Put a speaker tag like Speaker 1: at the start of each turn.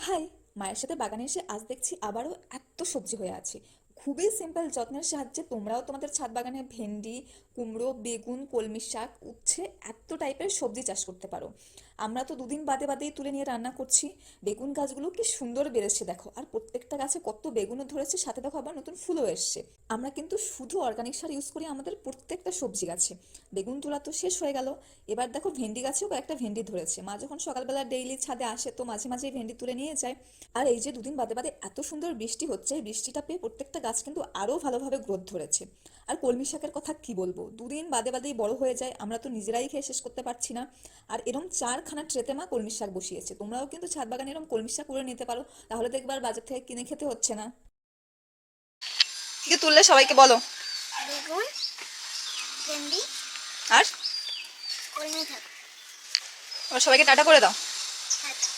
Speaker 1: High, মায়ের সাথে বাগানে এসে আজ দেখছি আবারও এত সবজি হয়ে আছে। খুবই সিম্পল যত্নের সাহায্যে তোমরাও তোমাদের ছাদ বাগানে ভেন্ডি, কুমড়ো, বেগুন, কলমি শাক, উচ্ছে এত টাইপের সবজি চাষ করতে পারো। আমরা তো দুদিন বাদে বাদেই তুলে নিয়ে রান্না করছি। বেগুন গাছগুলো কি সুন্দর বেড়েছে দেখো, আর প্রত্যেকটা গাছে কত বেগুনও ধরেছে, সাথে দেখো আবার নতুন ফুলও এসছে। আমরা কিন্তু শুধু অর্গানিক সার ইউজ করি আমাদের প্রত্যেকটা সবজি গাছে। বেগুন তোলা তো শেষ হয়ে গেল, এবার দেখো ভেন্ডি গাছেও কয়েকটা ভেন্ডি ধরেছে। মা যখন সকালবেলা ডেইলি ছাদে আসে তো মাঝে মাঝে ভেন্ডি তুলে নিয়ে যায়। আর এই যে দুদিন বাদে বাদে এত সুন্দর বৃষ্টি হচ্ছে, এই বৃষ্টিটা পেয়ে প্রত্যেকটা গাছ কিন্তু আরো ভালোভাবে গ্রোথ ধরেছে। আর কলমি শাকের কথা কি বলবো, দুদিন বাদে বাদেই বড় হয়ে যায়, আমরা তো নিজেরাই খেয়ে শেষ করতে পারছি না। আর এরম 4খানা ট্রেতে মা কলমি শাক বসিয়েছে, তোমরাও কিন্তু ছাদ বাগানে এরম কলমি শাক করে নিতে পারো, তাহলে দেখবার বাজার থেকে কিনে খেতে হচ্ছে না। কি কি তুললে সবাইকে বলো।
Speaker 2: বেগুন, ভেন্ডি,
Speaker 1: আর
Speaker 2: কলমি শাক,
Speaker 1: সবাইকে টাটা করে দাও।
Speaker 2: ছাতা।